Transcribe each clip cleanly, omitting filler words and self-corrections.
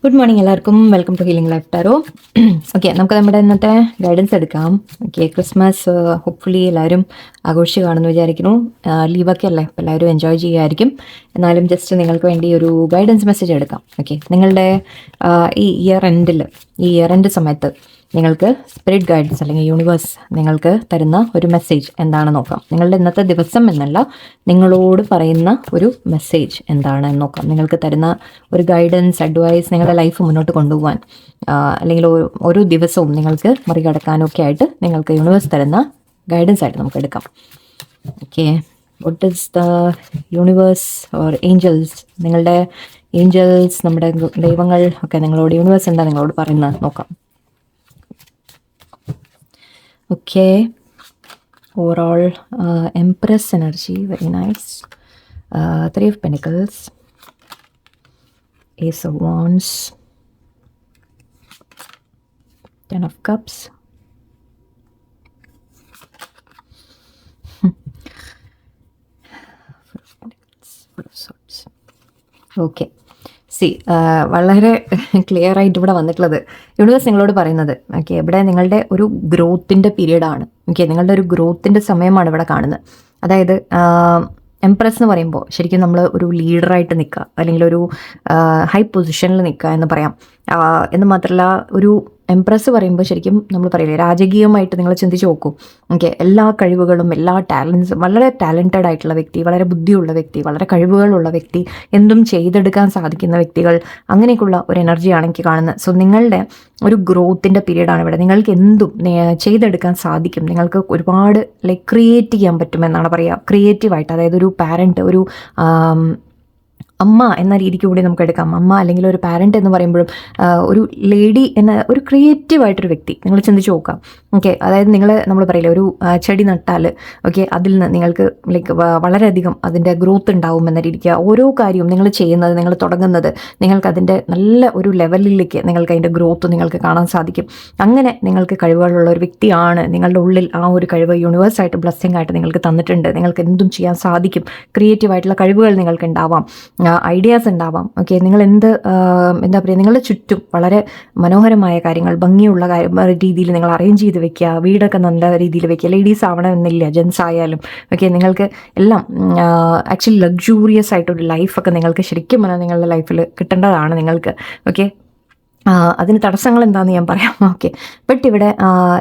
Good morning എല്ലാവർക്കും. Welcome to healing life tarot. Okay, നമുക്ക് നമ്മുടെ ഇന്നത്തെ ഗൈഡൻസ് എടുക്കാം. ഓക്കെ, ക്രിസ്മസ് ഹോപ്പ്ഫുള്ളി എല്ലാവരും ആഘോഷിച്ച് കാണുമെന്ന് വിചാരിക്കുന്നു. ലീവൊക്കെ അല്ലേ, അപ്പോൾ എല്ലാവരും എൻജോയ് ചെയ്യുമായിരിക്കും. എന്നാലും ജസ്റ്റ് നിങ്ങൾക്ക് വേണ്ടി ഒരു ഗൈഡൻസ് മെസ്സേജ് എടുക്കാം. ഓക്കെ, നിങ്ങളുടെ ഈ ഇയർ എൻഡ് സമയത്ത് നിങ്ങൾക്ക് സ്പിരിറ്റ് ഗൈഡൻസ് അല്ലെങ്കിൽ യൂണിവേഴ്സ് നിങ്ങൾക്ക് തരുന്ന ഒരു മെസ്സേജ് എന്താണെന്ന് നോക്കാം. നിങ്ങളുടെ ഇന്നത്തെ ദിവസം എന്നല്ല, നിങ്ങളോട് പറയുന്ന ഒരു മെസ്സേജ് എന്താണെന്ന് നോക്കാം. നിങ്ങൾക്ക് തരുന്ന ഒരു ഗൈഡൻസ്, അഡ്വൈസ് നിങ്ങളുടെ ലൈഫ് മുന്നോട്ട് കൊണ്ടുപോകാൻ അല്ലെങ്കിൽ ഓരോ ദിവസവും നിങ്ങൾക്ക് മറികടക്കാനും ഒക്കെ ആയിട്ട് നിങ്ങൾക്ക് യൂണിവേഴ്സ് തരുന്ന ഗൈഡൻസ് ആയിട്ട് നമുക്ക് എടുക്കാം. Okay, what is the universe or angels? നിങ്ങളുടെ ഏഞ്ചൽസ്, നമ്മുടെ ദൈവങ്ങൾ ഒക്കെ നിങ്ങളോട്, യൂണിവേഴ്സ് എന്താ നിങ്ങളോട് പറയുന്നത് നോക്കാം. Okay, overall Empress energy, very nice. 3 of Pentacles, Ace of Wands, 10 of Cups, Four of Swords. Okay. വളരെ ക്ലിയർ ആയിട്ട് ഇവിടെ വന്നിട്ടുള്ളത് യൂണിവേഴ്സ് നിങ്ങളോട് പറയുന്നത്. ഓക്കെ, ഇവിടെ നിങ്ങളുടെ ഒരു ഗ്രോത്തിൻ്റെ പീരീഡാണ്. ഓക്കെ, നിങ്ങളുടെ ഒരു ഗ്രോത്തിൻ്റെ സമയമാണ് ഇവിടെ കാണുന്നത്. അതായത് എംപ്രസ് എന്ന് പറയുമ്പോൾ ശരിക്കും നമ്മൾ ഒരു ലീഡറായിട്ട് നിൽക്കുക, അല്ലെങ്കിൽ ഒരു ഹൈ പൊസിഷനിൽ നിൽക്കുക എന്ന് പറയാം. എന്ന് മാത്രമല്ല, ഒരു എംപ്രസ് പറയുമ്പോൾ ശരിക്കും നമ്മൾ പറയില്ലേ, രാജകീയമായിട്ട് നിങ്ങൾ ചിന്തിച്ച് നോക്കൂ. ഓക്കെ, എല്ലാ കഴിവുകളും, എല്ലാ ടാലൻസും, വളരെ ടാലൻറ്റഡ് ആയിട്ടുള്ള വ്യക്തി, വളരെ ബുദ്ധിയുള്ള വ്യക്തി, വളരെ കഴിവുകളുള്ള വ്യക്തി, എന്തും ചെയ്തെടുക്കാൻ സാധിക്കുന്ന വ്യക്തികൾ, അങ്ങനെയൊക്കെയുള്ള ഒരു എനർജിയാണ് എനിക്ക് കാണുന്നത്. സോ നിങ്ങളുടെ ഒരു ഗ്രോത്തിൻ്റെ പീരീഡാണ് ഇവിടെ. നിങ്ങൾക്ക് എന്തും ചെയ്തെടുക്കാൻ സാധിക്കും. നിങ്ങൾക്ക് ഒരുപാട് ക്രിയേറ്റ് ചെയ്യാൻ പറ്റുമെന്നാണ് പറയുക. ക്രിയേറ്റീവായിട്ട്, അതായത് ഒരു പാരൻറ്റ്, ഒരു അമ്മ എന്ന രീതിക്ക് കൂടി നമുക്ക് എടുക്കാം. അമ്മ അല്ലെങ്കിൽ ഒരു പാരൻറ്റ് എന്ന് പറയുമ്പോഴും ഒരു ലേഡി എന്ന ഒരു ക്രിയേറ്റീവായിട്ടൊരു വ്യക്തി നിങ്ങൾ ചിന്തിച്ച് നോക്കാം. ഓക്കെ, അതായത് നമ്മൾ പറയില്ലേ, ഒരു ചെടി നട്ടാൽ ഓക്കെ, അതിൽ നിന്ന് നിങ്ങൾക്ക് വളരെയധികം അതിൻ്റെ ഗ്രോത്ത് ഉണ്ടാവും എന്ന രീതിക്ക് ഓരോ കാര്യവും നിങ്ങൾ ചെയ്യുന്നത്, നിങ്ങൾ തുടങ്ങുന്നത്, നിങ്ങൾക്കതിൻ്റെ നല്ല ഒരു ലെവലിലേക്ക് നിങ്ങൾക്ക് അതിൻ്റെ ഗ്രോത്ത് നിങ്ങൾക്ക് കാണാൻ സാധിക്കും. അങ്ങനെ നിങ്ങൾക്ക് കഴിവുകളുള്ള ഒരു വ്യക്തിയാണ്. നിങ്ങളുടെ ഉള്ളിൽ ആ ഒരു കഴിവ് യൂണിവേഴ്സായിട്ട് ബ്ലെസ്സിങ് ആയിട്ട് നിങ്ങൾക്ക് തന്നിട്ടുണ്ട്. നിങ്ങൾക്ക് എന്തും ചെയ്യാൻ സാധിക്കും. ക്രിയേറ്റീവായിട്ടുള്ള കഴിവുകൾ നിങ്ങൾക്ക് ഉണ്ടാവാം, ഐഡിയാസ് ഉണ്ടാവാം. ഓക്കെ, നിങ്ങൾ എന്താ പറയുക, നിങ്ങളുടെ ചുറ്റും വളരെ മനോഹരമായ കാര്യങ്ങൾ, ഭംഗിയുള്ള രീതിയിൽ നിങ്ങൾ അറേഞ്ച് ചെയ്ത് വെക്കുക. വീടൊക്കെ നല്ല രീതിയിൽ വെക്കുക. ലേഡീസ് ആവണമെന്നില്ല, ജെൻസ് ആയാലും. ഓക്കെ, നിങ്ങൾക്ക് എല്ലാം ആക്ച്വലി ലഗ്ജൂറിയസ് ആയിട്ടൊരു ലൈഫൊക്കെ നിങ്ങൾക്ക് ശരിക്കും നിങ്ങളുടെ ലൈഫിൽ കിട്ടേണ്ടതാണ് നിങ്ങൾക്ക്. ഓക്കെ, അതിന് തടസ്സങ്ങൾ എന്താണെന്ന് ഞാൻ പറയാം. ഓക്കെ, ബട്ട് ഇവിടെ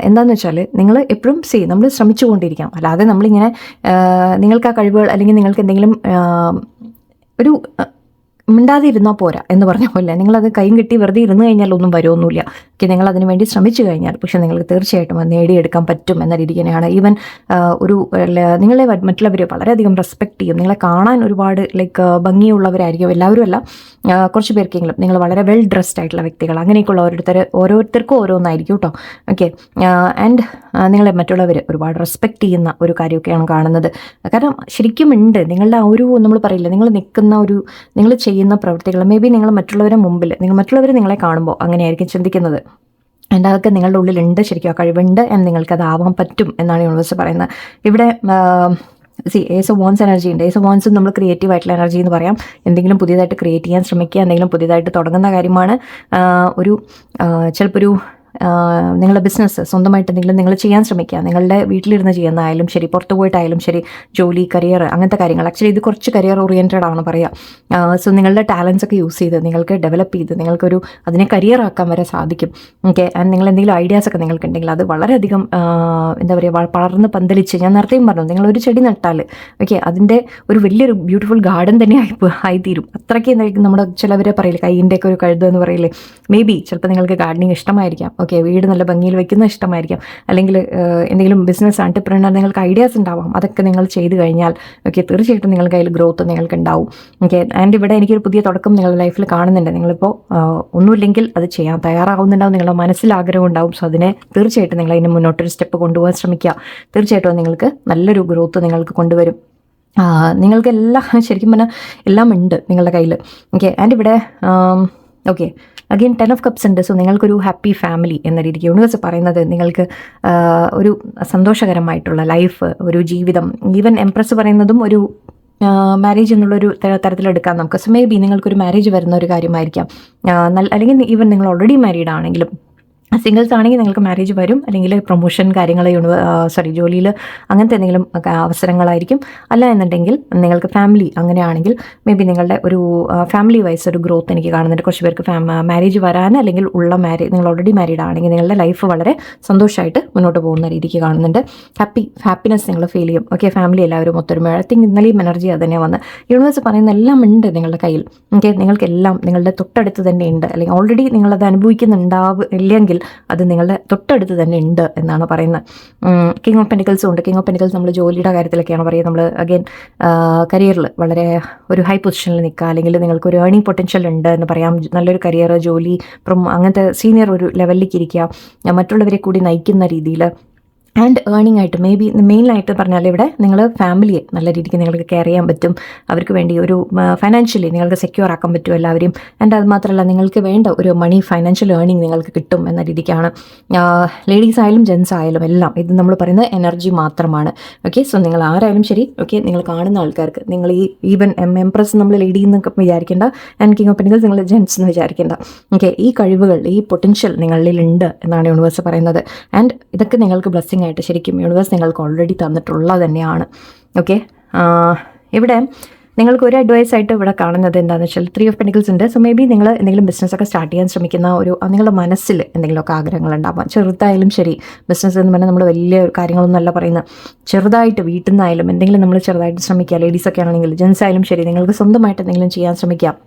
എന്താണെന്ന് വെച്ചാൽ നിങ്ങൾ എപ്പോഴും നമ്മൾ ശ്രമിച്ചുകൊണ്ടിരിക്കാം. അല്ലാതെ നമ്മളിങ്ങനെ നിങ്ങൾക്ക് ആ കഴിവുകൾ, അല്ലെങ്കിൽ നിങ്ങൾക്ക് എന്തെങ്കിലും ഒരു മിണ്ടാതെ ഇരുന്നാൽ പോരാ എന്ന് പറഞ്ഞ പോലെ, നിങ്ങളത് കൈയും കെട്ടി വെറുതെ ഇരുന്ന് കഴിഞ്ഞാൽ ഒന്നും വരുമൊന്നുമില്ല. ഓക്കെ, നിങ്ങൾ അതിന് വേണ്ടി ശ്രമിച്ചു കഴിഞ്ഞാൽ പക്ഷെ നിങ്ങൾക്ക് തീർച്ചയായിട്ടും അത് നേടിയെടുക്കാൻ പറ്റും എന്ന രീതി തന്നെയാണ്. ഈവൻ നിങ്ങളെ മറ്റുള്ളവർ വളരെയധികം റെസ്പെക്ട് ചെയ്യും. നിങ്ങളെ കാണാൻ ഒരുപാട് ഭംഗിയുള്ളവരായിരിക്കും. എല്ലാവരും അല്ല, കുറച്ച് പേർക്കെങ്കിലും നിങ്ങൾ വളരെ വെൽ ഡ്രസ്ഡ് ആയിട്ടുള്ള വ്യക്തികൾ, അങ്ങനെയൊക്കെയുള്ള ഓരോരുത്തർക്കും ഓരോന്നായിരിക്കും കേട്ടോ. ഓക്കെ, ആൻഡ് നിങ്ങളെ മറ്റുള്ളവർ ഒരുപാട് റെസ്പെക്ട് ചെയ്യുന്ന ഒരു കാര്യമൊക്കെയാണ് കാണുന്നത്. കാരണം ശരിക്കും ഉണ്ട് നിങ്ങളുടെ ആ ഒരു, നമ്മൾ പറയില്ല, നിങ്ങൾ നിൽക്കുന്ന ഒരു, നിങ്ങൾ ചെയ്യുന്ന പ്രവൃത്തികൾ, മേ ബി നിങ്ങൾ മറ്റുള്ളവരെ മുമ്പിൽ, മറ്റുള്ളവർ നിങ്ങളെ കാണുമ്പോൾ അങ്ങനെയായിരിക്കും ചിന്തിക്കുന്നത്. എൻ്റെ അതൊക്കെ നിങ്ങളുടെ ഉള്ളിലുണ്ട്, ശരിക്കും ആ കഴിവുണ്ട്, എന്ന് നിങ്ങൾക്കത് ആവാൻ പറ്റും എന്നാണ് യൂണിവേഴ്സ് പറയുന്നത്. ഇവിടെ ഏസ് ഓഫ് വാൻസ് എനർജി ഉണ്ട്. ഏസ് ഓഫ് വാൻസ് നമ്മൾ ക്രിയേറ്റീവ് ആയിട്ടുള്ള എനർജി എന്ന് പറയാം. എന്തെങ്കിലും പുതിയതായിട്ട് ക്രിയേറ്റ് ചെയ്യാൻ ശ്രമിക്കുക, എന്തെങ്കിലും പുതിയതായിട്ട് തുടങ്ങുന്ന കാര്യമാണ്. ചിലപ്പോൾ ഒരു നിങ്ങളുടെ ബിസിനസ് സ്വന്തമായിട്ട് എന്തെങ്കിലും നിങ്ങൾ ചെയ്യാൻ ശ്രമിക്കുക. നിങ്ങളുടെ വീട്ടിലിരുന്ന് ചെയ്യുന്നതായാലും ശരി, പുറത്ത് പോയിട്ടായാലും ശരി, ജോലി, കരിയർ, അങ്ങനത്തെ കാര്യങ്ങൾ. ആക്ച്വലി ഇത് കുറച്ച് കരിയർ ഓറിയൻറ്റഡ് ആണ് പറയാം. സോ നിങ്ങളുടെ ടാലൻസ് ഒക്കെ യൂസ് ചെയ്ത് നിങ്ങൾക്ക് ഡെവലപ്പ് ചെയ്ത് നിങ്ങൾക്കൊരു അതിനെ കരിയർ ആക്കാൻ വരെ സാധിക്കും. ഓക്കെ, ആൻഡ് നിങ്ങൾ എന്തെങ്കിലും ഐഡിയാസ് ഒക്കെ നിങ്ങൾക്കുണ്ടെങ്കിൽ അത് വളരെയധികം എന്താ പറയുക, പടർന്ന് പന്തലിച്ച്, ഞാൻ നേരത്തെയും പറഞ്ഞു, നിങ്ങളൊരു ചെടി നട്ടാൽ ഓക്കെ, അതിൻ്റെ ഒരു വലിയൊരു ബ്യൂട്ടിഫുൾ ഗാർഡൻ തന്നെ ആയിത്തീരും. അത്രയ്ക്ക് എന്തായിരിക്കും നമ്മുടെ ചിലവരെ പറയില്ലേ, കൈയിൻ്റെയൊക്കെ ഒരു കഴുത എന്ന് പറയില്ലേ. മേ ബി ചിലപ്പോൾ നിങ്ങൾക്ക് ഗാർഡനിങ് ഇഷ്ടമായിരിക്കാം. ഓക്കെ, വീട് നല്ല ഭംഗിയിൽ വെക്കുന്ന ഇഷ്ടമായിരിക്കാം. അല്ലെങ്കിൽ എന്തെങ്കിലും ബിസിനസ് ആൻറ്റർപ്രണർ, നിങ്ങൾക്ക് ഐഡിയാസ് ഉണ്ടാവാം. അതൊക്കെ നിങ്ങൾ ചെയ്ത് കഴിഞ്ഞാൽ ഓക്കെ, തീർച്ചയായിട്ടും നിങ്ങൾക്ക് അതിൽ ഗ്രോത്ത് നിങ്ങൾക്ക് ഉണ്ടാവും. ഓക്കെ, ആൻഡ് ഇവിടെ എനിക്കൊരു പുതിയ തുടക്കം നിങ്ങളുടെ ലൈഫിൽ കാണുന്നുണ്ട്. നിങ്ങളിപ്പോൾ ഒന്നുമില്ലെങ്കിൽ അത് ചെയ്യാൻ തയ്യാറാവുന്നുണ്ടാവും, നിങ്ങളുടെ മനസ്സിൽ ആഗ്രഹം ഉണ്ടാവും. സോ അതിനെ തീർച്ചയായിട്ടും നിങ്ങൾ അതിന് മുന്നോട്ടൊരു സ്റ്റെപ്പ് കൊണ്ടുപോകാൻ ശ്രമിക്കുക. തീർച്ചയായിട്ടും നിങ്ങൾക്ക് നല്ലൊരു ഗ്രോത്ത് നിങ്ങൾക്ക് കൊണ്ടുവരും. നിങ്ങൾക്ക് എല്ലാം ശരിക്കും പറഞ്ഞാൽ എല്ലാം ഉണ്ട് നിങ്ങളുടെ കയ്യിൽ. ഓക്കെ, ആൻഡ് ഇവിടെ ഓക്കെ, അഗെയിൻ 10 ഓഫ് കപ്സ് ഉണ്ട്. സോ നിങ്ങൾക്കൊരു ഹാപ്പി ഫാമിലി എന്ന രീതിക്ക് യൂണിവേഴ്സ് പറയുന്നത്, നിങ്ങൾക്ക് ഒരു സന്തോഷകരമായിട്ടുള്ള ലൈഫ്, ഒരു ജീവിതം. ഈവൻ എംപ്രസ് പറയുന്നതും ഒരു മാരേജ് എന്നുള്ളൊരു തരത്തിലെടുക്കാം നമുക്ക്. സോ മേ ബി നിങ്ങൾക്കൊരു മാരേജ് വരുന്ന ഒരു കാര്യമായിരിക്കാം. അല്ലെങ്കിൽ ഈവൻ നിങ്ങൾ ഓൾറെഡി മാരീഡ് ആണെങ്കിലും സിംഗിൾസ് ആണെങ്കിൽ നിങ്ങൾക്ക് മാരേജ് വരും, അല്ലെങ്കിൽ പ്രൊമോഷൻ കാര്യങ്ങൾ ജോലിയിൽ അങ്ങനത്തെ എന്തെങ്കിലും അവസരങ്ങളായിരിക്കും. അല്ല എന്നുണ്ടെങ്കിൽ നിങ്ങൾക്ക് ഫാമിലി അങ്ങനെയാണെങ്കിൽ മേ ബി നിങ്ങളുടെ ഒരു ഫാമിലി വൈസ് ഒരു ഗ്രോത്ത് എനിക്ക് കാണുന്നുണ്ട്. കുറച്ച് പേർക്ക് മാരേജ് വരാൻ, അല്ലെങ്കിൽ നിങ്ങൾ ഓൾറെഡി മാരീഡ് ആണെങ്കിൽ നിങ്ങളുടെ ലൈഫ് വളരെ സന്തോഷമായിട്ട് മുന്നോട്ട് പോകുന്ന രീതിക്ക് കാണുന്നുണ്ട്. ഹാപ്പിനെസ് നിങ്ങൾ ഫീൽ ചെയ്യും. ഓക്കെ, ഫാമിലി എല്ലാവരും ഒത്തൊരുമ. ഐ തിങ്ക് ഇന്നലെയും എനർജി അത് തന്നെയാണ് വന്നത്. യൂണിവേഴ്സ് പറയുന്ന എല്ലാം ഉണ്ട് നിങ്ങളുടെ കയ്യിൽ. ഓക്കെ, നിങ്ങൾക്കെല്ലാം നിങ്ങളുടെ തൊട്ടടുത്ത് തന്നെ ഉണ്ട്. അല്ലെങ്കിൽ ഓൾറെഡി നിങ്ങളത് ഇല്ലെങ്കിൽ അത് നിങ്ങളുടെ തൊട്ടടുത്ത് തന്നെ ഉണ്ട് എന്നാണ് പറയുന്നത്. കിങ് ഓഫ് പെൻറ്റിക്കിൾസും ഉണ്ട്. കിങ് ഓഫ് പെൻറ്റിക്കിൾസ് നമ്മൾ ജോലിയുടെ കാര്യത്തിലൊക്കെയാണ് പറയുക. നമ്മൾ അഗൈൻ കരിയറിൽ വളരെ ഒരു ഹൈ പൊസിഷനിൽ നിൽക്കുക, അല്ലെങ്കിൽ നിങ്ങൾക്കൊരു ഏർണിംഗ് പൊട്ടൻഷ്യൽ ഉണ്ട് എന്ന് പറയാം. നല്ലൊരു കരിയർ, ജോലി, അങ്ങനത്തെ സീനിയർ ഒരു ലെവലിലേക്ക് ഇരിക്കുക, മറ്റുള്ളവരെ കൂടി നയിക്കുന്ന രീതിയിൽ ആൻഡ് ഏർണിംഗ് ആയിട്ട് മേ ബി മെയിനായിട്ട് പറഞ്ഞാൽ ഇവിടെ നിങ്ങൾ ഫാമിലിയെ നല്ല രീതിക്ക് നിങ്ങൾക്ക് കെയർ ചെയ്യാൻ പറ്റും. അവർക്ക് വേണ്ടി ഒരു ഫൈനാൻഷ്യലി നിങ്ങൾക്ക് സെക്യൂർ ആക്കാൻ പറ്റും എല്ലാവരെയും. ആൻഡ് അത് മാത്രമല്ല നിങ്ങൾക്ക് വേണ്ട ഒരു മണി, ഫൈനാൻഷ്യൽ ഏർണിംഗ് നിങ്ങൾക്ക് കിട്ടും എന്ന രീതിക്കാണ്. ലേഡീസ് ആയാലും ജെൻസ് ആയാലും എല്ലാം ഇത് നമ്മൾ പറയുന്നത് എനർജി മാത്രമാണ്. ഓക്കെ, സോ നിങ്ങൾ ആരായാലും ശരി, ഓക്കെ, നിങ്ങൾ കാണുന്ന ആൾക്കാർക്ക് നിങ്ങൾ ഈ ഈവൻ എംപ്രസ് നമ്മൾ ലേഡി എന്നൊക്കെ വിചാരിക്കേണ്ട, ആൻഡ് കിങ് ഓഫ് പെൻറ്റിക്കിൾസ് നിങ്ങൾ ജെൻസ് എന്ന് വിചാരിക്കേണ്ട. ഓക്കെ, ഈ കഴിവുകൾ, ഈ പൊട്ടൻഷ്യൽ നിങ്ങളിലുണ്ട് എന്നാണ് യൂണിവേഴ്സ് പറയുന്നത്. ആൻഡ് ഇതൊക്കെ നിങ്ങൾക്ക് ബ്ലെസ്സിങ് ആയിട്ട് ശരിക്കും യൂണിവേഴ്സ് നിങ്ങൾക്ക് ഓൾറെഡി തന്നിട്ടുള്ളത് തന്നെയാണ്. ഓക്കെ, ഇവിടെ നിങ്ങൾക്ക് ഒരു അഡ്വൈസ് ആയിട്ട് ഇവിടെ കാണുന്നത് എന്താണെന്ന് വെച്ചാൽ 3 ഓഫ് പെൻറ്റിക്കിൾസ് ഉണ്ട്. സോ മേ ബി നിങ്ങൾ എന്തെങ്കിലും ബിസിനസ്സൊക്കെ സ്റ്റാർട്ട് ചെയ്യാൻ ശ്രമിക്കുന്ന നിങ്ങളുടെ മനസ്സിൽ എന്തെങ്കിലുമൊക്കെ ആഗ്രഹങ്ങൾ ഉണ്ടാവാം. ചെറുതായാലും ശരി, ബിസിനസ് എന്ന് പറഞ്ഞാൽ നമ്മൾ വലിയ കാര്യങ്ങളൊന്നും അല്ല പറയുന്നത്. ചെറുതായിട്ട് വീട്ടിൽ നിന്നായാലും എന്തെങ്കിലും നമ്മൾ ചെറുതായിട്ട് ശ്രമിക്കുക. ലേഡീസൊക്കെ ആണെങ്കിൽ, ജെൻസ് ആയാലും ശരി, നിങ്ങൾക്ക് സ്വന്തമായിട്ട് എന്തെങ്കിലും ചെയ്യാൻ ശ്രമിക്കാം.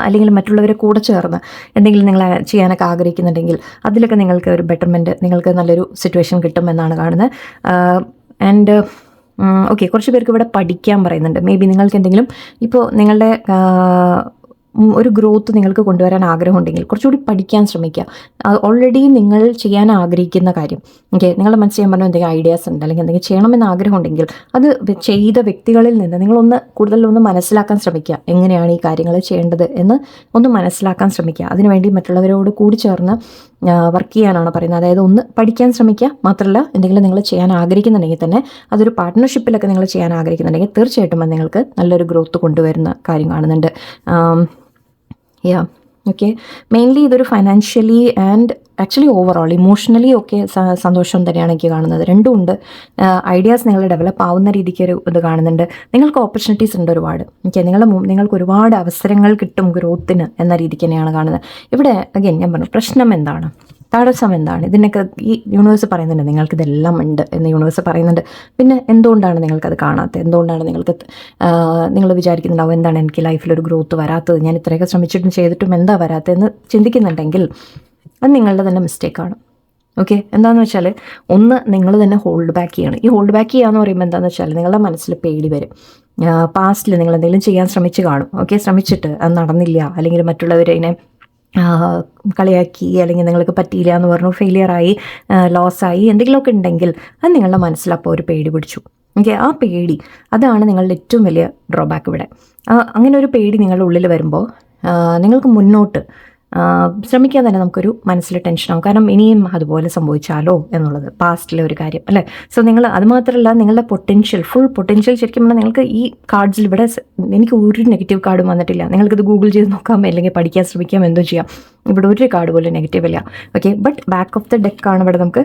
അല്ലെങ്കിൽ മറ്റുള്ളവരെ കൂടെ ചേർന്ന് എന്തെങ്കിലും നിങ്ങൾ ചെയ്യാനൊക്കെ ആഗ്രഹിക്കുന്നുണ്ടെങ്കിൽ അതിലൊക്കെ നിങ്ങൾക്ക് ഒരു ബെറ്റർമെൻറ്റ്, നിങ്ങൾക്ക് നല്ലൊരു സിറ്റുവേഷൻ കിട്ടുമെന്നാണ് കാണുന്നത്. ആൻഡ് ഓക്കെ, കുറച്ച് പേർക്ക് ഇവിടെ പഠിക്കാൻ പറയുന്നുണ്ട്. മേ ബി നിങ്ങൾക്ക് എന്തെങ്കിലും ഇപ്പോൾ നിങ്ങളുടെ ഒരു ഗ്രോത്ത് നിങ്ങൾക്ക് കൊണ്ടുവരാൻ ആഗ്രഹമുണ്ടെങ്കിൽ കുറച്ചുകൂടി പഠിക്കാൻ ശ്രമിക്കുക. ഓൾറെഡി നിങ്ങൾ ചെയ്യാൻ ആഗ്രഹിക്കുന്ന കാര്യം, ഓക്കെ, നിങ്ങളുടെ മനസ്സിൽ ചെയ്യാൻ പറഞ്ഞ എന്തെങ്കിലും ഐഡിയാസ് ഉണ്ട്, അല്ലെങ്കിൽ എന്തെങ്കിലും ചെയ്യണമെന്ന് ആഗ്രഹമുണ്ടെങ്കിൽ അത് ചെയ്ത വ്യക്തികളിൽ നിന്ന് നിങ്ങളൊന്ന് കൂടുതലൊന്ന് മനസ്സിലാക്കാൻ ശ്രമിക്കുക. എങ്ങനെയാണ് ഈ കാര്യങ്ങൾ ചെയ്യേണ്ടത് എന്ന് ഒന്ന് മനസ്സിലാക്കാൻ ശ്രമിക്കുക. അതിനുവേണ്ടി മറ്റുള്ളവരോട് കൂടി ചേർന്ന് വർക്ക് ചെയ്യാനാണ് പറയുന്നത്. അതായത് ഒന്ന് പഠിക്കാൻ ശ്രമിക്കുക. മാത്രമല്ല, എന്തെങ്കിലും നിങ്ങൾ ചെയ്യാൻ ആഗ്രഹിക്കുന്നുണ്ടെങ്കിൽ തന്നെ അതൊരു പാർട്ട്ണർഷിപ്പിലൊക്കെ നിങ്ങൾ ചെയ്യാൻ ആഗ്രഹിക്കുന്നുണ്ടെങ്കിൽ തീർച്ചയായിട്ടും അത് നിങ്ങൾക്ക് നല്ലൊരു ഗ്രോത്ത് കൊണ്ടുവരുന്ന കാര്യം കാണുന്നുണ്ട്. ഓക്കെ, മെയിൻലി ഇതൊരു financially and actually overall emotionally ഒക്കെ സന്തോഷം തന്നെയാണ് എനിക്ക് കാണുന്നത്. രണ്ടും ഉണ്ട്. ഐഡിയാസ് നിങ്ങൾ ഡെവലപ്പ് ആവുന്ന രീതിക്ക് ഒരു ഇത് കാണുന്നുണ്ട്. നിങ്ങൾക്ക് ഓപ്പർച്യൂണിറ്റീസ് ഉണ്ട് ഒരുപാട്. ഓക്കെ, നിങ്ങൾക്ക് ഒരുപാട് അവസരങ്ങൾ കിട്ടും ഗ്രോത്തിന് എന്ന രീതിക്ക് തന്നെയാണ് കാണുന്നത്. ഇവിടെ അഗൈൻ ഞാൻ പറഞ്ഞു, പ്രശ്നം എന്താണ്, തടസ്സം എന്താണ്, ഇതിനൊക്കെ ഈ യൂണിവേഴ്സ് പറയുന്നുണ്ട് നിങ്ങൾക്കിതെല്ലാം ഉണ്ട് എന്ന് യൂണിവേഴ്സ് പറയുന്നുണ്ട്. പിന്നെ എന്തുകൊണ്ടാണ് നിങ്ങൾക്കത് കാണാത്തത്, എന്തുകൊണ്ടാണ് നിങ്ങൾ വിചാരിക്കുന്നുണ്ടാവും എന്താണ് എനിക്ക് ലൈഫിലൊരു ഗ്രോത്ത് വരാത്തത്, ഞാൻ ഇത്രയൊക്കെ ശ്രമിച്ചിട്ടും ചെയ്തിട്ടും എന്താ വരാത്തതെന്ന് ചിന്തിക്കുന്നുണ്ടെങ്കിൽ അത് നിങ്ങളുടെ തന്നെ മിസ്റ്റേക്കാണ്. ഓക്കെ, എന്താണെന്ന് വെച്ചാൽ ഒന്ന് നിങ്ങൾ തന്നെ ഹോൾഡ് ബാക്ക് ചെയ്യണം. ഈ ഹോൾഡ് ബാക്ക് ചെയ്യുക എന്ന് പറയുമ്പോൾ എന്താണെന്ന് വെച്ചാൽ നിങ്ങളുടെ മനസ്സിൽ പേടി വരും. പാസ്റ്റിൽ നിങ്ങൾ എന്തെങ്കിലും ചെയ്യാൻ ശ്രമിച്ച് കാണും. ഓക്കെ, ശ്രമിച്ചിട്ട് അത് നടന്നില്ല, അല്ലെങ്കിൽ മറ്റുള്ളവരതിനെ കളിയാക്കി, അല്ലെങ്കിൽ നിങ്ങൾക്ക് പറ്റിയില്ല എന്ന് പറഞ്ഞു ഫെയിലിയറായി, ലോസായി എന്തെങ്കിലുമൊക്കെ ഉണ്ടെങ്കിൽ അത് നിങ്ങളുടെ മനസ്സിലപ്പോൾ ഒരു പേടി പിടിച്ചു. ഓക്കെ, ആ പേടി അതാണ് നിങ്ങളുടെ ഏറ്റവും വലിയ ഡ്രോബാക്ക് ഇവിടെ. അങ്ങനെ ഒരു പേടി നിങ്ങളുടെ ഉള്ളിൽ വരുമ്പോൾ നിങ്ങൾക്ക് മുന്നോട്ട് ശ്രമിക്കാൻ തന്നെ നമുക്കൊരു മനസ്സിൽ ടെൻഷനാവും. കാരണം ഇനിയും അതുപോലെ സംഭവിച്ചാലോ എന്നുള്ളത് പാസ്റ്റിലെ ഒരു കാര്യം അല്ലേ. സോ നിങ്ങൾ അത് മാത്രമല്ല, നിങ്ങളുടെ ഫുൾ പൊട്ടൻഷ്യൽ ശരിക്കും പറഞ്ഞാൽ നിങ്ങൾക്ക് ഈ കാർഡ്സിൽ ഇവിടെ എനിക്ക് ഒരു നെഗറ്റീവ് കാർഡും വന്നിട്ടില്ല. നിങ്ങൾക്കിത് ഗൂഗിൾ ചെയ്ത് നോക്കാം, അല്ലെങ്കിൽ പഠിക്കാൻ ശ്രമിക്കാം, എന്തോ ചെയ്യാം. ഇവിടെ ഒരു കാർഡ് പോലും നെഗറ്റീവ് ഇല്ല. Okay, but back of the ഡെക്കാണ് ഇവിടെ നമുക്ക്,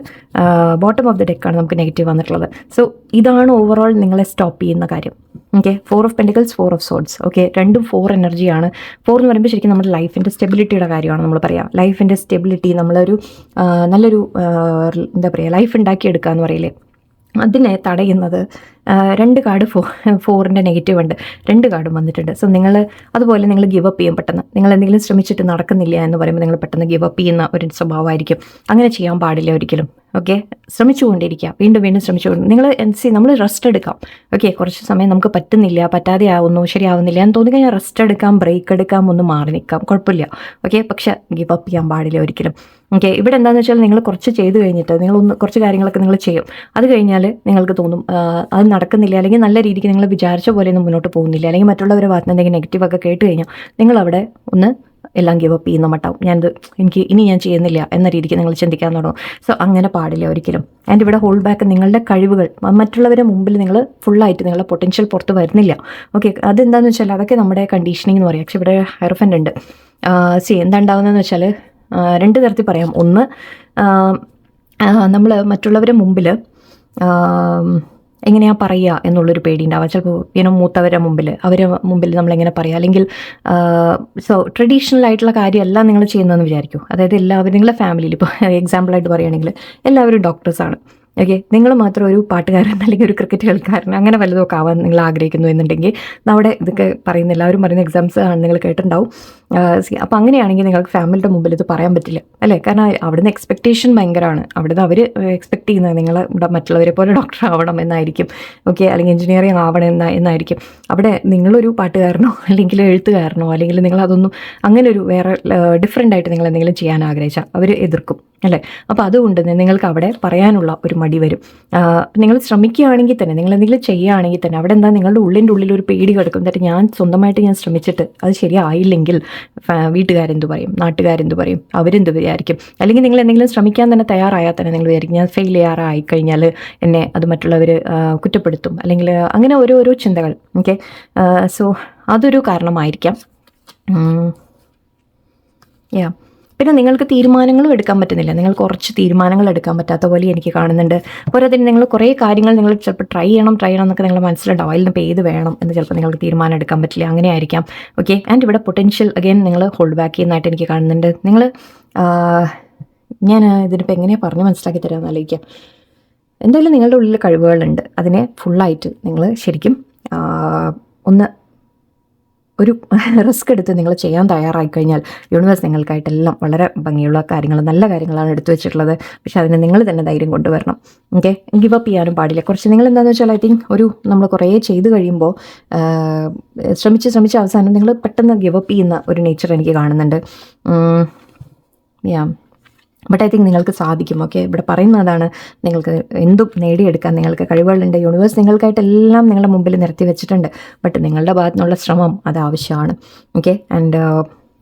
ബോട്ടം ഓഫ് ദ ഡെക്കാണ് നമുക്ക് നെഗറ്റീവ് വന്നിട്ടുള്ളത്. സോ ഇതാണ് ഓവറോൾ നിങ്ങളെ സ്റ്റോപ്പ് ചെയ്യുന്ന കാര്യം. Okay, 4 of pentacles, 4 of swords. Okay, രണ്ടും 4 എനർജിയാണ്. 4 എന്ന് പറയുമ്പോൾ ശരിക്കും നമ്മുടെ ലൈഫിൻ്റെ സ്റ്റെബിലിറ്റിയുടെ കാര്യമാണ് നമ്മൾ പറയുക. ലൈഫിൻ്റെ സ്റ്റെബിലിറ്റി, നമ്മളൊരു നല്ലൊരു എന്താ പറയുക, ലൈഫ് ഉണ്ടാക്കിയെടുക്കുക എന്ന് പറയില്ലേ, അതിനെ തടയുന്നത് 2 കാർഡ് 4ൻ്റെ നെഗറ്റീവ് ഉണ്ട്. 2 കാർഡും വന്നിട്ടുണ്ട്. സോ അതുപോലെ നിങ്ങൾ ഗിവ് അപ്പ് ചെയ്യും പെട്ടെന്ന്. നിങ്ങൾ എന്തെങ്കിലും ശ്രമിച്ചിട്ട് നടക്കുന്നില്ല എന്ന് പറയുമ്പോൾ നിങ്ങൾ പെട്ടെന്ന് ഗിവ് അപ്പ് ചെയ്യുന്ന ഒരു സ്വഭാവമായിരിക്കും. അങ്ങനെ ചെയ്യാൻ പാടില്ല ഒരിക്കലും. ഓക്കെ, ശ്രമിച്ചുകൊണ്ടിരിക്കുക, വീണ്ടും വീണ്ടും ശ്രമിച്ചുകൊണ്ട് നമ്മൾ റെസ്റ്റ് എടുക്കാം. ഓക്കെ, കുറച്ച് സമയം നമുക്ക് പറ്റുന്നില്ല, പറ്റാതെ ആവുന്നു, ശരിയാവുന്നില്ല എന്ന് തോന്നിക്കഴിഞ്ഞാൽ റെസ്റ്റ് എടുക്കാം, ബ്രേക്ക് എടുക്കാം, ഒന്ന് മാറി നിൽക്കാം, കുഴപ്പമില്ല. ഓക്കെ, പക്ഷെ ഗിവ് അപ്പ് ചെയ്യാൻ പാടില്ല ഒരിക്കലും. ഓക്കെ, ഇവിടെ എന്താണെന്ന് വെച്ചാൽ നിങ്ങൾ കുറച്ച് ചെയ്ത് കഴിഞ്ഞിട്ട് കുറച്ച് കാര്യങ്ങളൊക്കെ നിങ്ങൾ ചെയ്യും. അത് കഴിഞ്ഞാൽ നിങ്ങൾക്ക് തോന്നും അത് നടക്കുന്നില്ല, അല്ലെങ്കിൽ നല്ല രീതിക്ക് നിങ്ങൾ വിചാരിച്ച പോലെ ഒന്നും മുന്നോട്ട് പോകുന്നില്ല, അല്ലെങ്കിൽ മറ്റുള്ളവരുടെ ഭാഗത്ത് എന്തെങ്കിലും നെഗറ്റീവൊക്കെ കേട്ട് കഴിഞ്ഞാൽ നിങ്ങളവിടെ ഒന്ന് എല്ലാം ഗിവ് അപ്പ് ചെയ്യുന്ന മട്ടാവും, എനിക്ക് ഇനി ഞാൻ ചെയ്യുന്നില്ല എന്ന രീതിക്ക് നിങ്ങൾ ചിന്തിക്കാൻ തുടങ്ങും. സോ അങ്ങനെ പാടില്ല ഒരിക്കലും. ആൻഡ് ഇവിടെ ഹോൾഡ് ബാക്ക് നിങ്ങളുടെ കഴിവുകൾ മറ്റുള്ളവരുടെ മുമ്പിൽ നിങ്ങൾ ഫുള്ളായിട്ട് നിങ്ങളുടെ പൊട്ടൻഷ്യൽ പുറത്ത് വരുന്നില്ല. ഓക്കെ, അതെന്താണെന്ന് വെച്ചാൽ അതൊക്കെ നമ്മുടെ കണ്ടീഷനിങ് എന്ന് പറയും. പക്ഷേ ഇവിടെ ഹെയർഫൻ്റ് ഉണ്ട്. എന്താ ഉണ്ടാകുന്നതെന്ന് വെച്ചാൽ രണ്ട് തരത്തിൽ പറയാം. ഒന്ന്, നമ്മൾ മറ്റുള്ളവരുടെ മുമ്പിൽ എങ്ങനെയാ പറയുക എന്നുള്ളൊരു പേടി ഉണ്ടാവുക. ചിലപ്പോൾ മൂത്തവരുടെ മുമ്പിൽ നമ്മളെങ്ങനെ പറയുക, അല്ലെങ്കിൽ ട്രഡീഷണൽ ആയിട്ടുള്ള കാര്യമല്ല നിങ്ങൾ ചെയ്യുന്നതെന്ന് വിചാരിക്കും. അതായത് എല്ലാവരും നിങ്ങളുടെ ഫാമിലിയിൽ ഇപ്പോൾ എക്സാമ്പിളായിട്ട് പറയുകയാണെങ്കിൽ എല്ലാവരും ഡോക്ടേഴ്സാണ്. ഓക്കെ, നിങ്ങൾ മാത്രം ഒരു പാട്ടുകാരൻ അല്ലെങ്കിൽ ഒരു ക്രിക്കറ്റ് കളിക്കാരൻ അങ്ങനെ വല്ലതൊക്കെ ആവാൻ നിങ്ങൾ ആഗ്രഹിക്കുന്നു എന്നുണ്ടെങ്കിൽ അവിടെ ഇതൊക്കെ എല്ലാവരും പറയുന്ന എക്സാംസ് ആണ് നിങ്ങൾ കേട്ടിട്ടുണ്ടാവും. അപ്പോൾ അങ്ങനെയാണെങ്കിൽ നിങ്ങൾക്ക് ഫാമിലിയുടെ മുമ്പിൽ ഇത് പറയാൻ പറ്റില്ല അല്ലേ? കാരണം അവിടുന്ന് എക്സ്പെക്റ്റേഷൻ ഭയങ്കരമാണ്. അവിടുന്ന് അവർ എക്സ്പെക്ട് ചെയ്യുന്നത് നിങ്ങൾ ഇവിടെ മറ്റുള്ളവരെ പോലെ ഡോക്ടർ ആവണം എന്നായിരിക്കും. ഓക്കെ, അല്ലെങ്കിൽ എഞ്ചിനീയറിംഗ് ആവണം എന്നായിരിക്കും. അവിടെ നിങ്ങളൊരു പാട്ടുകാരനോ അല്ലെങ്കിൽ എഴുത്തുകാരനോ അല്ലെങ്കിൽ നിങ്ങളതൊന്നും അങ്ങനെ ഒരു വേറെ ഡിഫറെൻ്റ് ആയിട്ട് നിങ്ങൾ എന്തെങ്കിലും ചെയ്യാൻ ആഗ്രഹിച്ചാൽ അവർ എതിർക്കും അല്ലേ? അപ്പോൾ അതുകൊണ്ട് നിങ്ങൾക്ക് അവിടെ പറയാനുള്ള ഒരു മടി വരും. നിങ്ങൾ ശ്രമിക്കുകയാണെങ്കിൽ തന്നെ, നിങ്ങൾ എന്തെങ്കിലും ചെയ്യുകയാണെങ്കിൽ തന്നെ അവിടെ എന്താ നിങ്ങളുടെ ഉള്ളിൽ ഒരു പേടി കിടക്കും. എന്നിട്ട് ഞാൻ ശ്രമിച്ചിട്ട് അത് ശരിയായില്ലെങ്കിൽ വീട്ടുകാരെന്ത് പറയും, നാട്ടുകാരെന്ത് പറയും, അവരെന്ത് വിചാരിക്കും. അല്ലെങ്കിൽ നിങ്ങൾ എന്തെങ്കിലും ശ്രമിക്കാൻ തന്നെ തയ്യാറായാൽ തന്നെ നിങ്ങൾ വിചാരിക്കും ഞാൻ ഫെയിൽ ചെയ്യാറായി കഴിഞ്ഞാൽ എന്നെ അത് മറ്റുള്ളവർ കുറ്റപ്പെടുത്തും, അല്ലെങ്കിൽ അങ്ങനെ ഓരോരോ ചിന്തകൾ. ഓക്കെ, സോ അതൊരു കാരണമായിരിക്കാം. പിന്നെ നിങ്ങൾക്ക് തീരുമാനങ്ങളും എടുക്കാൻ പറ്റുന്നില്ല. നിങ്ങൾ കുറച്ച് തീരുമാനങ്ങൾ എടുക്കാൻ പറ്റാത്ത പോലെ എനിക്ക് കാണുന്നുണ്ട്. പോരാത്തതിന് നിങ്ങൾ കുറേ കാര്യങ്ങൾ നിങ്ങൾ ചിലപ്പോൾ ട്രൈ ചെയ്യണം എന്നൊക്കെ നിങ്ങൾ മനസ്സിലുണ്ടാവും. അതിൽ നിന്ന് ഏത് വേണം എന്ന് ചിലപ്പോൾ നിങ്ങൾക്ക് തീരുമാനം എടുക്കാൻ പറ്റില്ല. അങ്ങനെ ആയിരിക്കാം. ഓക്കെ, ആൻഡ് ഇവിടെ പൊട്ടൻഷ്യൽ അഗെയിൻ നിങ്ങൾ ഹോൾഡ് ബാക്ക് ചെയ്യുന്നതായിട്ട് എനിക്ക് കാണുന്നുണ്ട്. നിങ്ങൾ ഞാൻ ഇതിനിപ്പോൾ എങ്ങനെയാണ് പറഞ്ഞ് മനസ്സിലാക്കി തരാമെന്ന് ആലോചിക്കാം. എന്തായാലും നിങ്ങളുടെ ഉള്ളിൽ കഴിവുകളുണ്ട്. അതിനെ ഫുള്ളായിട്ട് നിങ്ങൾ ശരിക്കും ഒന്ന് ഒരു റിസ്ക് എടുത്ത് നിങ്ങൾ ചെയ്യാൻ തയ്യാറായി കഴിഞ്ഞാൽ യൂണിവേഴ്സ് നിങ്ങൾക്കായിട്ടെല്ലാം വളരെ ഭംഗിയുള്ള കാര്യങ്ങൾ, നല്ല കാര്യങ്ങളാണ് എടുത്തു വെച്ചിട്ടുള്ളത്. പക്ഷേ അതിന് നിങ്ങൾ തന്നെ ധൈര്യം കൊണ്ടുവരണം. ഓക്കെ, ഗിവ് അപ്പ് ചെയ്യാനും പാടില്ല. കുറച്ച് നിങ്ങൾ എന്താണെന്ന് വെച്ചാൽ ഐ തിങ്ക് നമ്മൾ കുറേ ചെയ്ത് കഴിയുമ്പോൾ ശ്രമിച്ച് അവസാനം നിങ്ങൾ പെട്ടെന്ന് ഗിവ് അപ്പ് ചെയ്യുന്ന ഒരു നേച്ചർ എനിക്ക് കാണുന്നുണ്ട്. ബട്ട് ഐ തിങ്ക് നിങ്ങൾക്ക് സാധിക്കും. ഓക്കെ, ഇവിടെ പറയുന്നതാണ് നിങ്ങൾക്ക് എന്തും നേടിയെടുക്കാൻ നിങ്ങൾക്ക് കഴിവുകളുണ്ട്. യൂണിവേഴ്സ് നിങ്ങൾക്കായിട്ടെല്ലാം നിങ്ങളുടെ മുമ്പിൽ നിരത്തി വെച്ചിട്ടുണ്ട്. ബട്ട് നിങ്ങളുടെ ഭാഗത്തു നിന്നുള്ള ശ്രമം അത് ആവശ്യമാണ്. ഓക്കെ, ആൻഡ്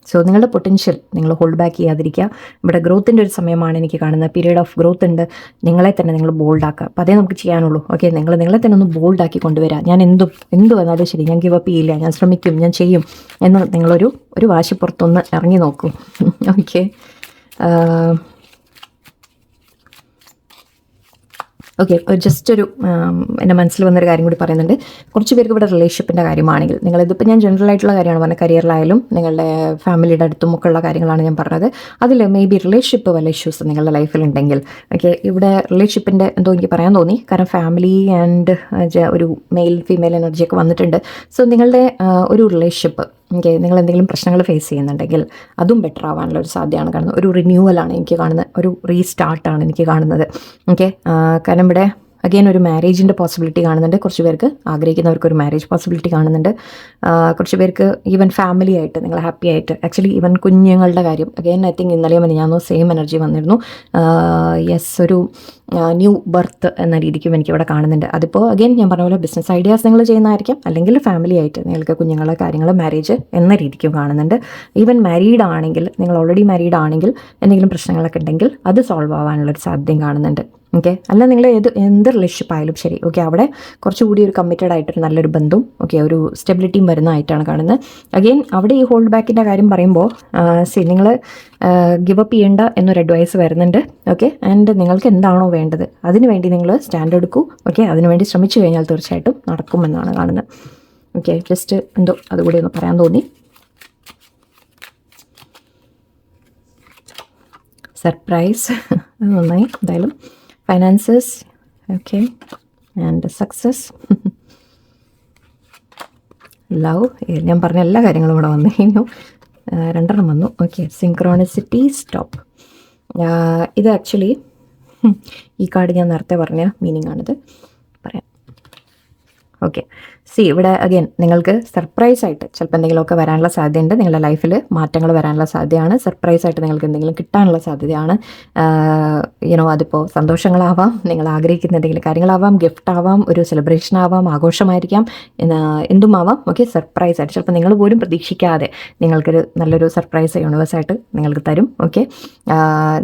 സോ നിങ്ങളുടെ പൊട്ടൻഷ്യൽ നിങ്ങൾ ഹോൾഡ് ബാക്ക് ചെയ്യാതിരിക്കുക. ഇവിടെ ഗ്രോത്തിൻ്റെ ഒരു സമയമാണ് എനിക്ക് കാണുന്നത്. പീരീഡ് ഓഫ് ഗ്രോത്ത് ഉണ്ട്. നിങ്ങളെ തന്നെ നിങ്ങൾ ബോൾഡാക്കുക. അപ്പോൾ അതേ നമുക്ക് ചെയ്യാനുള്ളൂ. ഓക്കെ, നിങ്ങളെ തന്നെ ഒന്ന് ബോൾഡാക്കി കൊണ്ടുവരിക. ഞാൻ എന്ത് വന്നാലും ശരി, ഞാൻ ഗിവ് അപ്പ് ചെയ്യില്ല, ഞാൻ ശ്രമിക്കും, ഞാൻ ചെയ്യും എന്ന് നിങ്ങളൊരു വാശിപ്പുറത്തൊന്ന് ഇറങ്ങി നോക്കും. ഓക്കെ, ജസ്റ്റ് എൻ്റെ മനസ്സിൽ വന്നൊരു കാര്യം കൂടി പറയുന്നുണ്ട്. കുറച്ച് പേർക്ക് ഇവിടെ റിലേഷൻഷിപ്പിൻ്റെ കാര്യമാണെങ്കിൽ നിങ്ങളിതിപ്പോൾ ഞാൻ ജനറൽ ആയിട്ടുള്ള കാര്യമാണ് പറഞ്ഞത്. കരിയറിലായാലും നിങ്ങളുടെ ഫാമിലിയുടെ അടുത്തും ഒക്കെ ഉള്ള കാര്യങ്ങളാണ് ഞാൻ പറഞ്ഞത്. അതിൽ മേ ബി റിലേഷൻഷിപ്പ് വല്ല ഇഷ്യൂസ് നിങ്ങളുടെ ലൈഫിലുണ്ടെങ്കിൽ ഓക്കെ, ഇവിടെ റിലേഷൻഷിപ്പിൻ്റെ എന്തോ എനിക്ക് പറയാൻ തോന്നി. കാരണം ഫാമിലി ആൻഡ് ഒരു മെയിൽ ഫീമെയിൽ എനർജിയൊക്കെ വന്നിട്ടുണ്ട്. സോ നിങ്ങളുടെ ഒരു റിലേഷൻഷിപ്പ് ഓക്കെ, നിങ്ങൾ എന്തെങ്കിലും പ്രശ്നങ്ങൾ ഫേസ് ചെയ്യുന്നുണ്ടെങ്കിൽ അതും ബെറ്റർ ആവാനുള്ള ഒരു സാധ്യതയാണ് കാണുന്നത്. ഒരു റിന്യൂവലാണ് എനിക്ക് കാണുന്നത്, ഒരു റീസ്റ്റാർട്ടാണ് എനിക്ക് കാണുന്നത്. ഓക്കെ, കാരണം ഇവിടെ അഗെയിൻ ഒരു മാരേജിൻ്റെ പോസിബിലിറ്റി കാണുന്നുണ്ട്. കുറച്ച് പേർക്ക് ആഗ്രഹിക്കുന്നവർക്ക് ഒരു മാരേജ് പോസിബിലിറ്റി കാണുന്നുണ്ട്. കുറച്ച് പേർക്ക് ഈവൻ ഫാമിലി ആയിട്ട് നിങ്ങൾ ഹാപ്പി ആയിട്ട്, ആക്ച്വലി ഈവൻ കുഞ്ഞുങ്ങളുടെ കാര്യം അഗെയിൻ ഐ തിങ്ക് ഇന്നലെയോ ഞാനോ സെയിം എനർജി വന്നിരുന്നു. യെസ്, ഒരു ന്യൂ ബർത്ത് എന്ന രീതിക്കും എനിക്കിവിടെ കാണുന്നുണ്ട്. അതിപ്പോൾ അഗെയിൻ ഞാൻ പറഞ്ഞ പോലെ ബിസിനസ് ഐഡിയാസ് നിങ്ങൾ ചെയ്യുന്നതായിരിക്കാം, അല്ലെങ്കിൽ ഫാമിലി ആയിട്ട് നിങ്ങൾക്ക് കുഞ്ഞുങ്ങളെ കാര്യങ്ങൾ മാരേജ് എന്ന രീതിക്കും കാണുന്നുണ്ട്. ഈവൻ മാരീഡ് ആണെങ്കിൽ, നിങ്ങൾ ഓൾറെഡി മാരീഡ് ആണെങ്കിൽ എന്തെങ്കിലും പ്രശ്നങ്ങളൊക്കെ ഉണ്ടെങ്കിൽ അത് സോൾവ് ആവാനുള്ളൊരു സാധ്യതയും കാണുന്നുണ്ട്. ഓക്കെ, അല്ല നിങ്ങൾ എന്ത് റിലേഷൻഷിപ്പ് ആയാലും ശരി ഓക്കെ, അവിടെ കുറച്ചുകൂടി ഒരു കമ്മിറ്റഡ് ആയിട്ടൊരു നല്ലൊരു ബന്ധവും ഓക്കെ ഒരു സ്റ്റെബിലിറ്റിയും വരുന്നതായിട്ടാണ് കാണുന്നത്. അഗെയിൻ അവിടെ ഈ ഹോൾഡ് ബാക്കിൻ്റെ കാര്യം പറയുമ്പോൾ നിങ്ങൾ ഗിവ് അപ്പ് ചെയ്യേണ്ട എന്നൊരു അഡ്വൈസ് വരുന്നുണ്ട്. ഓക്കെ, ആൻഡ് നിങ്ങൾക്ക് എന്താണോ വേണ്ടത് അതിനുവേണ്ടി നിങ്ങൾ സ്റ്റാൻഡ് എടുക്കൂ. ഓക്കെ, അതിനുവേണ്ടി ശ്രമിച്ചു കഴിഞ്ഞാൽ തീർച്ചയായിട്ടും നടക്കുമെന്നാണ് കാണുന്നത്. ഓക്കെ, ജസ്റ്റ് എന്തോ അതുകൂടി ഒന്ന് പറയാൻ തോന്നി. സർപ്രൈസ് നന്നായി. എന്തായാലും finances okay, and success, love, ഞാൻ പറഞ്ഞ എല്ലാ കാര്യങ്ങളും ഇവിടെ വന്നു കഴിഞ്ഞു. 2 വന്നു. Okay, synchronicity, stop. ഇത് ആക്ച്വലി ഈ കാർഡ് ഞാൻ നേരത്തെ പറഞ്ഞ മീനിങ് ആണിത് പറയാം. ഓക്കെ, ഇവിടെ അഗൈൻ നിങ്ങൾക്ക് സർപ്രൈസ് ആയിട്ട് ചിലപ്പോൾ എന്തെങ്കിലുമൊക്കെ വരാനുള്ള സാധ്യതയുണ്ട്. നിങ്ങളുടെ ലൈഫിൽ മാറ്റങ്ങൾ വരാനുള്ള സാധ്യതയാണ്. സർപ്രൈസ് ആയിട്ട് നിങ്ങൾക്ക് എന്തെങ്കിലും കിട്ടാനുള്ള സാധ്യതയാണ്. അതിപ്പോൾ സന്തോഷങ്ങളാവാം, നിങ്ങൾ ആഗ്രഹിക്കുന്ന എന്തെങ്കിലും കാര്യങ്ങളാവാം, ഗിഫ്റ്റ് ആവാം, ഒരു സെലിബ്രേഷൻ ആവാം, ആഘോഷമായിരിക്കാം, എന്തുമാവാം. ഓക്കെ, സർപ്രൈസ് ആയിട്ട് ചിലപ്പോൾ നിങ്ങൾ പോലും പ്രതീക്ഷിക്കാതെ നിങ്ങൾക്കൊരു നല്ലൊരു സർപ്രൈസ് യൂണിവേഴ്സായിട്ട് നിങ്ങൾക്ക് തരും. ഓക്കെ,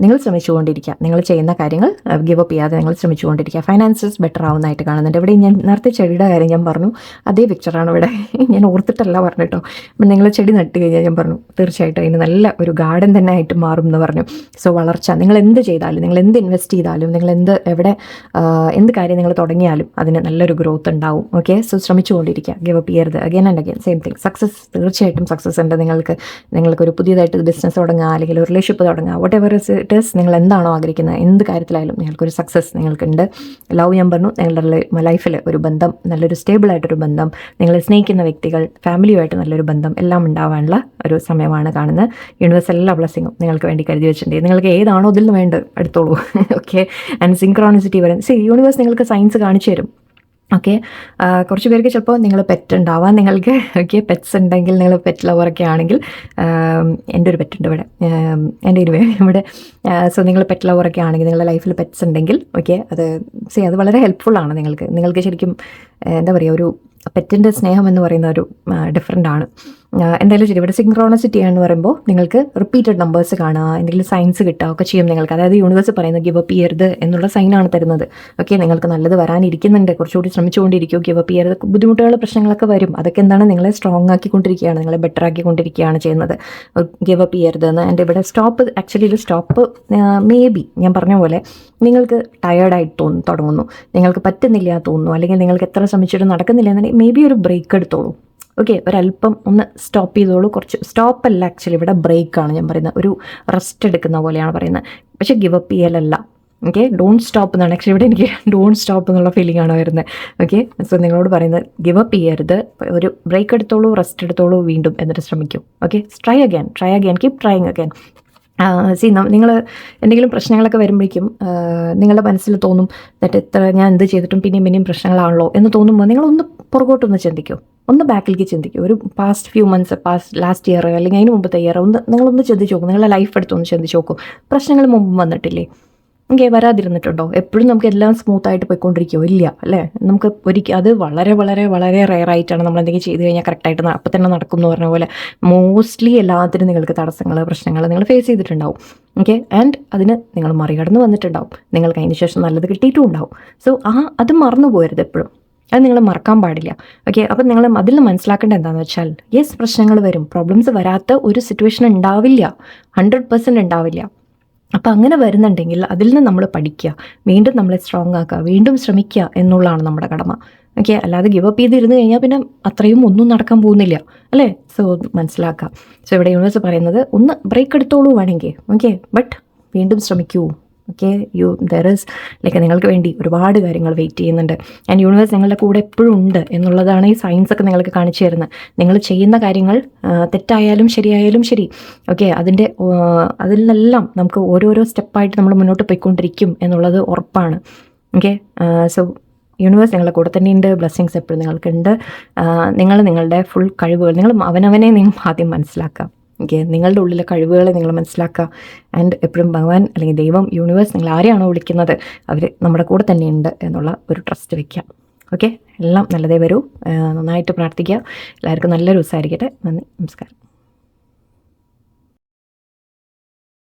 നിങ്ങൾ ശ്രമിച്ചുകൊണ്ടിരിക്കുക. നിങ്ങൾ ചെയ്യുന്ന കാര്യങ്ങൾ ഗിവ് അപ്പ് ചെയ്യാതെ നിങ്ങൾ ശ്രമിച്ചുകൊണ്ടിരിക്കുക. ഫൈനാൻസസ് ബെറ്റർ ആവുന്നതായിട്ട് കാണുന്നുണ്ട്. ഇവിടെ ഞാൻ നേരത്തെ ചെടിയുടെ കാര്യം ഞാൻ പറഞ്ഞു, അതേ പിക്ചറാണ് ഇവിടെ. ഞാൻ ഓർത്തിട്ടല്ല പറഞ്ഞു കേട്ടോ. നിങ്ങൾ ചെടി നട്ട് കഴിഞ്ഞാൽ ഞാൻ പറഞ്ഞു തീർച്ചയായിട്ടും അതിന് നല്ല ഒരു ഗാർഡൻ തന്നെ ആയിട്ട് മാറും എന്ന് പറഞ്ഞു. സോ വളർച്ച, നിങ്ങൾ എന്ത് ചെയ്താലും, നിങ്ങൾ എന്ത് ഇൻവെസ്റ്റ് ചെയ്താലും, നിങ്ങൾ എന്ത് കാര്യം നിങ്ങൾ തുടങ്ങിയാലും അതിന് നല്ലൊരു ഗ്രോത്ത് ഉണ്ടാവും. ഓക്കെ, സോ ശ്രമിച്ചുകൊണ്ടിരിക്കുക, ഗിവ് അപ്പ് ചെയ്യരുത്. Again and again same thing. Success, തീർച്ചയായിട്ടും സക്സസ് ഉണ്ട്. നിങ്ങൾക്കൊരു പുതിയതായിട്ട് ബിസിനസ് തുടങ്ങുക, അല്ലെങ്കിൽ ഒരു റിലേഷൻഷിപ്പ് തുടങ്ങുക, വട്ട് എവർ ഇറ്റ് ഈസ്, നിങ്ങൾ എന്താണോ ആഗ്രഹിക്കുന്നത്, എന്ത് കാര്യത്തിലായാലും നിങ്ങൾക്കൊരു സക്സസ് നിങ്ങൾക്കുണ്ട്. ലവ് ഞാൻ പറഞ്ഞു, നിങ്ങളുടെ ലൈഫിൽ ഒരു ബന്ധം, നല്ലൊരു സ്റ്റേബിളായിട്ടൊരു ബന്ധം, നിങ്ങൾ സ്നേഹിക്കുന്ന വ്യക്തികൾ, ഫാമിലിയുമായിട്ട് നല്ലൊരു ബന്ധം എല്ലാം ഉണ്ടാവാനുള്ള ഒരു സമയമാണ് കാണുന്നത്. യൂണിവേഴ്സ് എല്ലാ ബ്ലെസ്സിങ്ങും നിങ്ങൾക്ക് വേണ്ടി കരുതി വെച്ചിട്ടുണ്ട്. നിങ്ങൾക്ക് ഏതാണോ ഇതിൽ നിന്ന് വേണ്ടത് എടുത്തോളൂ. ഓക്കെ, ആൻഡ് സിങ്ക്രോണിസിറ്റി വരും. യൂണിവേഴ്സ് നിങ്ങൾക്ക് സയൻസ് കാണിച്ചു തരും. ഓക്കെ, കുറച്ച് പേർക്ക് ചിലപ്പോൾ നിങ്ങൾ പെറ്റ് ഉണ്ടാവാം. നിങ്ങൾക്ക് ഓക്കെ പെറ്റ്സ് ഉണ്ടെങ്കിൽ, നിങ്ങൾ പെറ്റ് ലവറൊക്കെ ആണെങ്കിൽ, എൻ്റെ ഒരു പെറ്റുണ്ട് ഇവിടെ, എൻ്റെ ഇവിടെ. സോ നിങ്ങൾ പെറ്റ് ലവറൊക്കെ ആണെങ്കിൽ, നിങ്ങളുടെ ലൈഫിൽ പെറ്റ്സ് ഉണ്ടെങ്കിൽ ഓക്കെ, അത് വളരെ ഹെൽപ്ഫുള്ളാണ് നിങ്ങൾക്ക് ശരിക്കും. എന്താ പറയുക, ഒരു പെറ്റിൻ്റെ സ്നേഹം എന്ന് പറയുന്ന ഒരു ഡിഫറെൻ്റ് ആണ്. എന്തായാലും ശരി, ഇവിടെ സിങ്ക്രോണസിറ്റി എന്ന് പറയുമ്പോൾ നിങ്ങൾക്ക് റിപ്പീറ്റഡ് നമ്പേഴ്സ് കാണുക, എന്തെങ്കിലും സൈൻസ് കിട്ടുക ഒക്കെ ചെയ്യും നിങ്ങൾക്ക്. അതായത് യൂണിവേഴ്സ് പറയുന്നത് ഗിവ് അപ്പ് ചെയ്യരുത് എന്നുള്ള സൈനാണ് തരുന്നത്. ഓക്കെ, നിങ്ങൾക്ക് നല്ലത് വരാനിരിക്കുന്നുണ്ട്, കുറച്ചുകൂടി ശ്രമിച്ചുകൊണ്ടിരിക്കും. ഗിവ് അപ്പ് ചെയ്യരുത്. ബുദ്ധിമുട്ടുകൾ, പ്രശ്നങ്ങളൊക്കെ വരും. അതൊക്കെ എന്താണ്, നിങ്ങളെ സ്ട്രോങ് ആക്കിക്കൊണ്ടിരിക്കുകയാണ്, നിങ്ങളെ ബെറ്റർ ആക്കിക്കൊണ്ടിരിക്കുകയാണ് ചെയ്യുന്നത്. ഗിവ് അപ്പ് ചെയ്യരുത് എന്ന്. എൻ്റെ ഇവിടെ സ്റ്റോപ്പ്, ആക്ച്വലി ഇത് സ്റ്റോപ്പ് മേ ബി ഞാൻ പറഞ്ഞ പോലെ നിങ്ങൾക്ക് ടയേർഡായിട്ട് തുടങ്ങുന്നു, നിങ്ങൾക്ക് പറ്റുന്നില്ല തോന്നുന്നു, അല്ലെങ്കിൽ നിങ്ങൾക്ക് എത്ര ശ്രമിച്ചിട്ട് നടക്കുന്നില്ല എന്നുണ്ടെങ്കിൽ മേ ബി ഒരു ബ്രേക്ക് എടുത്തോളൂ. ഓക്കെ, ഒരല്പം ഒന്ന് സ്റ്റോപ്പ് ചെയ്തോളൂ. കുറച്ച് സ്റ്റോപ്പല്ല, ആക്ച്വലി ഇവിടെ ബ്രേക്കാണ് ഞാൻ പറയുന്നത്, ഒരു റെസ്റ്റ് എടുക്കുന്ന പോലെയാണ് പറയുന്നത്. പക്ഷേ ഗിവ് അപ്പ് ചെയ്യലല്ല. ഓക്കെ, ഡോണ്ട് സ്റ്റോപ്പ് എന്നാണ് ആക്ച്വലി ഇവിടെ എനിക്ക് ഡോണ്ട് സ്റ്റോപ്പ് എന്നുള്ള ഫീലിംഗ് ആണ് വരുന്നത്. ഓക്കെ, സോ നിങ്ങളോട് പറയുന്നത് ഗിവ് അപ്പ് ചെയ്യരുത്, ഒരു ബ്രേക്ക് എടുത്തോളൂ, റെസ്റ്റ് എടുത്തോളൂ, വീണ്ടും എന്നിട്ട് ശ്രമിക്കൂ. Okay, try again, keep trying again. നിങ്ങൾ എന്തെങ്കിലും പ്രശ്നങ്ങളൊക്കെ വരുമ്പോഴേക്കും നിങ്ങളുടെ മനസ്സിൽ തോന്നും ഞാൻ എന്ത് ചെയ്തിട്ടും പിന്നെയും പ്രശ്നങ്ങളാണല്ലോ എന്ന് തോന്നുമ്പോൾ നിങ്ങളൊന്ന് പുറകോട്ടൊന്ന് ചിന്തിക്കും, ഒന്ന് ബാക്കിലേക്ക് ചിന്തിക്കും. ഒരു പാസ്റ്റ് ലാസ്റ്റ് ഇയർ അല്ലെങ്കിൽ അതിന് മുമ്പത്തെ ഇയർ നിങ്ങളൊന്ന് ചിന്തിച്ച് നോക്കും. നിങ്ങളുടെ ലൈഫ് എടുത്തൊന്ന് ചിന്തിച്ച് നോക്കും. പ്രശ്നങ്ങൾ മുമ്പ് വന്നിട്ടില്ലേ? ഓക്കെ, വരാതിരുന്നിട്ടുണ്ടോ? എപ്പോഴും നമുക്ക് എല്ലാം സ്മൂത്തായിട്ട് പോയിക്കൊണ്ടിരിക്കുമോ? ഇല്ല അല്ലേ. നമുക്ക് അത് വളരെ വളരെ വളരെ റെയറായിട്ടാണ് നമ്മൾ എന്തെങ്കിലും ചെയ്ത് കഴിഞ്ഞാൽ കറക്റ്റായിട്ട് അപ്പം തന്നെ നടക്കും എന്ന് പറഞ്ഞ പോലെ മോസ്റ്റ്ലി എല്ലാത്തിനും നിങ്ങൾക്ക് തടസ്സങ്ങൾ, പ്രശ്നങ്ങൾ നിങ്ങൾ ഫേസ് ചെയ്തിട്ടുണ്ടാവും. ഓക്കെ, ആൻഡ് അതിന് നിങ്ങൾ മറികടന്ന് വന്നിട്ടുണ്ടാവും. നിങ്ങൾക്ക് അതിന് ശേഷം നല്ലത് കിട്ടിയിട്ടും ഉണ്ടാവും. സോ അത് മറന്നു പോകരുത് എപ്പോഴും. അത് നിങ്ങൾ മറക്കാൻ പാടില്ല. ഓക്കെ, അപ്പം നിങ്ങൾ അതിൽ മനസ്സിലാക്കേണ്ടത് എന്താണെന്ന് വെച്ചാൽ, യെസ്, പ്രശ്നങ്ങൾ വരും, പ്രോബ്ലംസ് വരാത്ത ഒരു സിറ്റുവേഷൻ ഉണ്ടാവില്ല, 100% ഉണ്ടാവില്ല. അപ്പം അങ്ങനെ വരുന്നുണ്ടെങ്കിൽ അതിൽ നിന്ന് നമ്മൾ പഠിക്കുക, വീണ്ടും നമ്മളെ സ്ട്രോങ് ആക്കുക, വീണ്ടും ശ്രമിക്കുക എന്നുള്ളതാണ് നമ്മുടെ കടമ. ഓക്കെ, അല്ലാതെ ഗിവ് അപ്പ് ചെയ്തിരുന്ന് കഴിഞ്ഞാൽ പിന്നെ അത്രയും ഒന്നും നടക്കാൻ പോകുന്നില്ല അല്ലേ. സോ മനസ്സിലാക്കുക. സോ ഇവിടെ യൂണിവേഴ്സ് പറയുന്നത് ഒന്ന് ബ്രേക്ക് എടുത്തോളൂ വേണമെങ്കിൽ. ഓക്കെ, ബട്ട് വീണ്ടും ശ്രമിക്കൂ. ഓക്കെ, നിങ്ങൾക്ക് വേണ്ടി ഒരുപാട് കാര്യങ്ങൾ വെയിറ്റ് ചെയ്യുന്നുണ്ട്. ആൻഡ് യൂണിവേഴ്സ് നിങ്ങളുടെ കൂടെ എപ്പോഴും ഉണ്ട് എന്നുള്ളതാണ് ഈ സയൻസ് ഒക്കെ നിങ്ങൾക്ക് കാണിച്ചു തരുന്നത്. നിങ്ങൾ ചെയ്യുന്ന കാര്യങ്ങൾ തെറ്റായാലും ശരിയായാലും ശരി, ഓക്കെ, അതിലെല്ലാം നമുക്ക് ഓരോരോ സ്റ്റെപ്പായിട്ട് നമ്മൾ മുന്നോട്ട് പോയിക്കൊണ്ടിരിക്കും എന്നുള്ളത് ഉറപ്പാണ്. ഓക്കെ, സോ യൂണിവേഴ്സ് നിങ്ങളുടെ കൂടെ തന്നെയുണ്ട്. ബ്ലെസ്സിങ്സ് എപ്പോഴും നിങ്ങൾക്കുണ്ട്. നിങ്ങളുടെ ഫുൾ കഴിവുകൾ നിങ്ങൾ നിങ്ങൾ ആദ്യം മനസ്സിലാക്കുക. ഓക്കെ, നിങ്ങളുടെ ഉള്ളിലെ കഴിവുകളെ നിങ്ങൾ മനസ്സിലാക്കുക. ആൻഡ് എപ്പോഴും ഭഗവാൻ അല്ലെങ്കിൽ ദൈവം, യൂണിവേഴ്സ്, നിങ്ങൾ ആരെയാണോ വിളിക്കുന്നത് അവർ നമ്മുടെ കൂടെ തന്നെയുണ്ട് എന്നുള്ള ഒരു ട്രസ്റ്റ് വയ്ക്കുക. ഓക്കെ, എല്ലാം നല്ലതേ വരൂ. നന്നായിട്ട് പ്രാർത്ഥിക്കുക. എല്ലാവർക്കും നല്ലൊരു ദിവസമായിരിക്കട്ടെ. നന്ദി, നമസ്കാരം.